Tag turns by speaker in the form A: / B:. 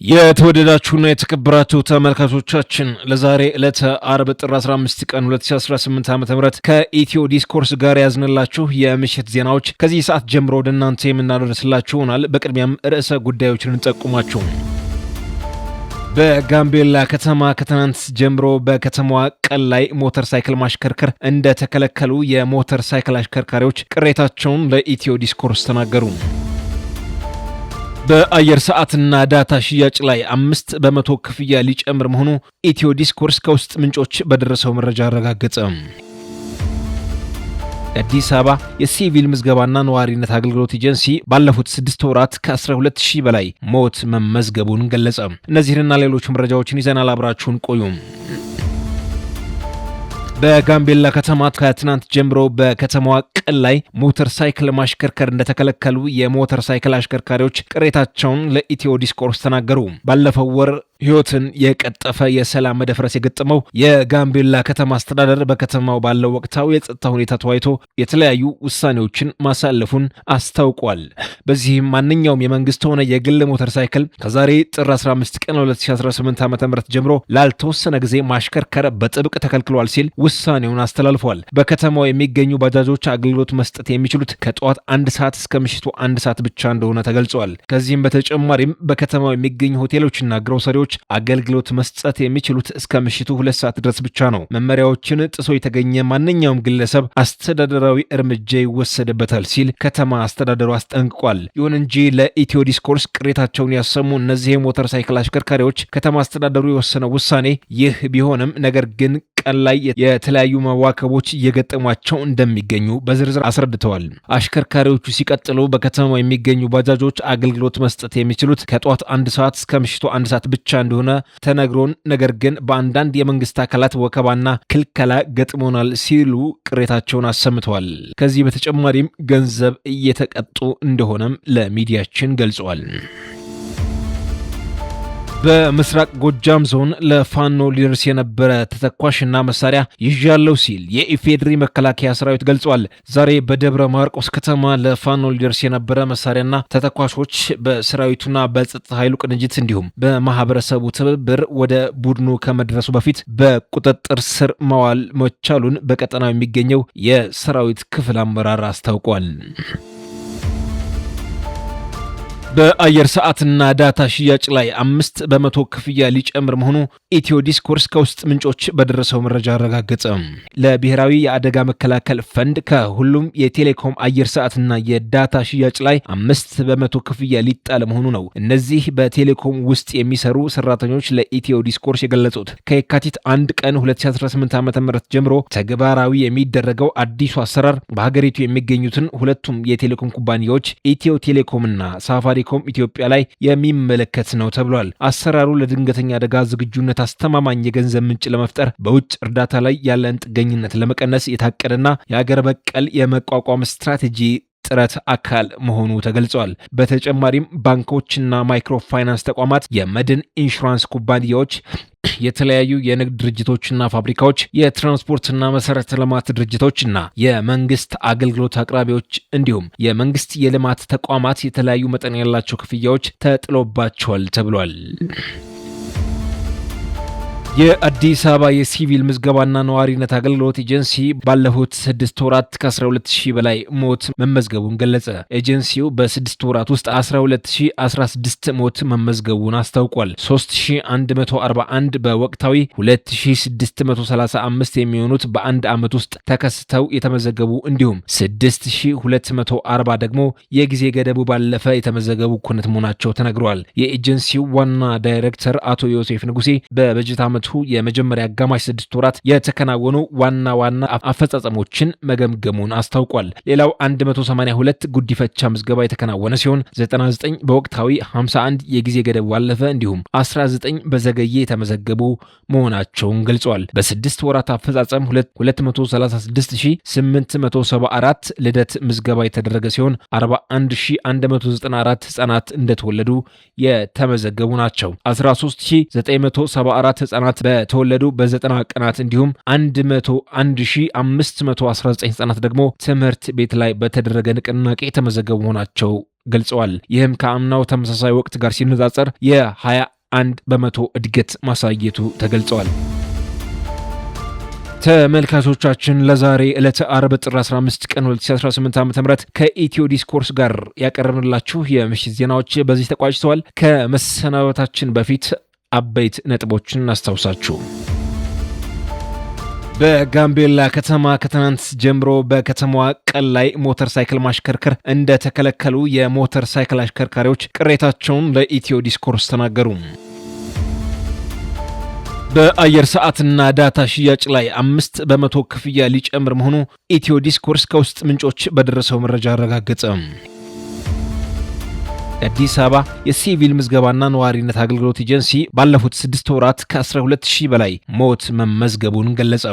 A: የተወደዳችሁና የተከበራችሁ ተመልካቾቻችን ለዛሬ ዕለተ አርብ ጥር 15 ቀን 2018 ዓ.ም ከኢትዮ ዲስኮርስ ጋር ያዝንላችሁ የምሽት ዜናዎች ከዚህ ሰዓት ጀምሮ ወደ እናንተ የምናደርስላችሁ ይሆናል። በቅድሚያም ርዕሰ ጉዳዮችን እንጠቁማችሁ። በጋምቤላ ከተማ ከትናንት ጀምሮ በከተማዋ ቀን ላይ ሞተር ሳይክል ማሽከርከር እንደተከለከሉ የሞተር ሳይክል አሽከርካሪዎች ቅሬታቸውን ለኢትዮ ዲስኮርስ ተናገሩ። በአየር ሰዓትና ዳታ ሽያጭ ላይ 5% ክፍያ ሊጨምር መሆኑ ኢትዮ ዲስኮርስ ከውስጥ ምንጮች በደረሰው መረጃ አረጋገጠ። የአዲስ አበባ የሲቪል ምዝገባና ነዋሪነት አገልግሎት ኤጀንሲ ባለፉት 6 ወራት ከ12000 በላይ ሞት መመዝገቡን ገለጸ። እነዚህንና ሌሎች መረጃዎችን ይዘናል። አብራችሁን ቆዩ። በጋምቤላ ከተማ ከትናንት ጀምሮ በከተማዋ ቀን ላይ ሞተር ሳይክል ማሽከርከር እንደተከለከሉ የሞተር ሳይክል አሽከርካሪዎች ቅሬታቸውን ለኢትዮ ዲስኮርስ ተናገሩ። ባለፈው ወር ሕይወትን የቀጠፈ የሰላም መደፍረስ የገጠመው የጋምቤላ ከተማ አስተዳደር በከተማው ባለው ወቅታዊ የጸጥታ ሁኔታ ተወያይቶ የተለያዩ ውሳኔዎችን ማሳለፉን አስታውቋል። በዚህም ማንኛውም የመንግስት ሆነ የግል ሞተር ሳይክል ከዛሬ ጥር 15 ቀን 2018 ዓ.ም ጀምሮ ላልተወሰነ ጊዜ ማሽከርከር በጥብቅ ተከልክሏል ሲል ውሳኔውን አስተላልፏል። በከተማው የሚገኙ ባጃጆች አገልግሎት መስጠት የሚችሉት ከጠዋት 1 ሰዓት እስከ ምሽቱ 1 ሰዓት ብቻ እንደሆነ ተገልጿል። ከዚህም በተጨማሪም በከተማው የሚገኙ ሆቴሎችና ግሮሰሪዎች አገልግሎት መስጠት የሚችሉት እስከ ምሽቱ 2 ሰዓት ድረስ ብቻ ነው። መመሪያዎችን ጥሶ የተገኘ ማንኛውም ግለሰብ አስተዳደራዊ እርምጃ ይወሰድበታል ሲል ከተማ አስተዳደሩ አስጠንቅቋል። ይሁን እንጂ ለኢትዮ ዲስኮርስ ቅሬታቸውን ያሰሙ እነዚህ የሞተር ሳይክል አሽከርካሪዎች ከተማ አስተዳደሩ የወሰነው ውሳኔ ይህ ቢሆንም ነገር ግን ቀን ላይ የተለያዩ መዋከቦች እየገጠሟቸው እንደሚገኙ በዝርዝር አስረድተዋል። አሽከርካሪዎቹ ሲቀጥሉ በከተማው የሚገኙ ባጃጆች አገልግሎት መስጠት የሚችሉት ከጠዋት 1 ሰዓት እስከ ምሽቱ 1 ሰዓት ብቻ እንደሆነ ተነግሮን፣ ነገር ግን በአንዳንድ የመንግስት አካላት ወከባና ክልከላ ገጥሞናል ሲሉ ቅሬታቸውን አሰምተዋል። ከዚህ በተጨማሪም ገንዘብ እየተቀጡ እንደሆነም ለሚዲያችን ገልጸዋል። በምስራቅ ጎጃም ዞን ለፋኖ ሊደርስ የነበረ ተተኳሽና መሳሪያ ይዣለው ሲል የኢፌድሪ መከላከያ ሰራዊት ገልጿል። ዛሬ በደብረ ማርቆስ ከተማ ለፋኖ ሊደርስ የነበረ መሳሪያና ተተኳሾች በሰራዊቱና በጸጥታ ኃይሉ ቅንጅት እንዲሁም በማህበረሰቡ ትብብር ወደ ቡድኑ ከመድረሱ በፊት በቁጥጥር ስር መዋል መቻሉን በቀጠናው የሚገኘው የሰራዊት ክፍል አመራር አስታውቋል። በአየር ሰዓትና ዳታ ሽያጭ ላይ 5% ክፍያ ሊጨምር መሆኑ ኢትዮ ዲስኮርስ ከውስጥ ምንጮች በደረሰው መረጃ አረጋገጠ። ለብሔራዊ የአደጋ መከላከል ፈንድ ከሁሉም የቴሌኮም አየር ሰዓትና የዳታ ሽያጭ ላይ 5% ክፍያ ሊጣል መሆኑ ነው እነዚህ በቴሌኮም ውስጥ የሚሰሩ ሰራተኞች ለኢትዮ ዲስኮርስ የገለጹት። ከየካቲት 1 ቀን 2018 ዓ.ም ጀምሮ ተግባራዊ የሚደረገው አዲሱ አሰራር በሀገሪቱ የሚገኙትን ሁለቱም የቴሌኮም ኩባንያዎች ኢትዮ ቴሌኮምና ሳፋሪ ኢትዮጵያ ላይ የሚመለከት ነው ተብሏል። አሰራሩ ለድንገተኛ አደጋ ዝግጁነት አስተማማኝ የገንዘብ ምንጭ ለመፍጠር በውጭ እርዳታ ላይ ያለን ጥገኝነት ለመቀነስ የታቀደና የአገር በቀል የመቋቋም ስትራቴጂ ጥረት አካል መሆኑ ተገልጿል። በተጨማሪም ባንኮችና ማይክሮ ፋይናንስ ተቋማት፣ የመድን ኢንሹራንስ ኩባንያዎች፣ የተለያዩ የንግድ ድርጅቶችና ፋብሪካዎች፣ የትራንስፖርትና መሰረተ ልማት ድርጅቶችና የመንግስት አገልግሎት አቅራቢዎች እንዲሁም የመንግስት የልማት ተቋማት የተለያዩ መጠን ያላቸው ክፍያዎች ተጥሎባቸዋል ተብሏል። የአዲስ አበባ የሲቪል ምዝገባና ነዋሪነት አገልግሎት ኤጀንሲ ባለፉት 6 ወራት ከ12000 በላይ ሞት መመዝገቡን ገለጸ። ኤጀንሲው በ6 ወራት ውስጥ 12016 ሞት መመዝገቡን አስታውቋል። 3141 በወቅታዊ 2635 የሚሆኑት በአንድ ዓመት ውስጥ ተከስተው የተመዘገቡ እንዲሁም 6240 ደግሞ የጊዜ ገደቡ ባለፈ የተመዘገቡ ኩነት መሆናቸው ተነግሯል። የኤጀንሲው ዋና ዳይሬክተር አቶ ዮሴፍ ንጉሴ በበጀት ዓመቱ የመጀመሪያ አጋማሽ 6 ወራት የተከናወኑ ዋና አፈጻጸሞችን መገምገሙን አስታውቋል። ሌላው 182 ጉዲፈቻ ምዝገባ የተከናወነ ሲሆን 99 በወቅታዊ 51 የጊዜ ገደብ ባለፈ እንዲሁም 19 በዘገየ የተመዘገቡ መሆናቸውን ገልጿል። በ6 ወራት አፈጻጸም 236874 ልደት ምዝገባ የተደረገ ሲሆን 41194 ህጻናት እንደተወለዱ የተመዘገቡ ናቸው። 13974 ህጻናት በተወለዱ በ90 ቀናት እንዲሁም 101519 ህጻናት ደግሞ ትምህርት ቤት ላይ በተደረገ ንቅናቄ የተመዘገቡ መሆናቸው ገልጸዋል። ይህም ከአምናው ተመሳሳይ ወቅት ጋር ሲነጻጸር የ20 1% እድገት ማሳየቱ ተገልጿል። ተመልካቾቻችን ለዛሬ ዕለተ አርብ ጥር 15 ቀን 2018 ዓ.ም ከኢትዮ ዲስኮርስ ጋር ያቀረብንላችሁ የምሽት ዜናዎች በዚህ ተቋጭተዋል። ከመሰናበታችን በፊት አበይት ነጥቦችን እናስታውሳችሁ። በጋምቤላ ከተማ ከትናንት ጀምሮ በከተማዋ ቀን ላይ ሞተር ሳይክል ማሽከርከር እንደተከለከሉ የሞተር ሳይክል አሽከርካሪዎች ቅሬታቸውን ለኢትዮ ዲስኮርስ ተናገሩ። በአየር ሰዓትና ዳታ ሽያጭ ላይ 5% ክፍያ ሊጨምር መሆኑ ኢትዮ ዲስኮርስ ከውስጥ ምንጮች በደረሰው መረጃ አረጋገጠ። የአዲስ አበባ የሲቪል ምዝገባና ነዋሪነት አገልግሎት ኤጀንሲ ባለፉት 6 ወራት ከ12000 በላይ ሞት መመዝገቡን ገለጸ።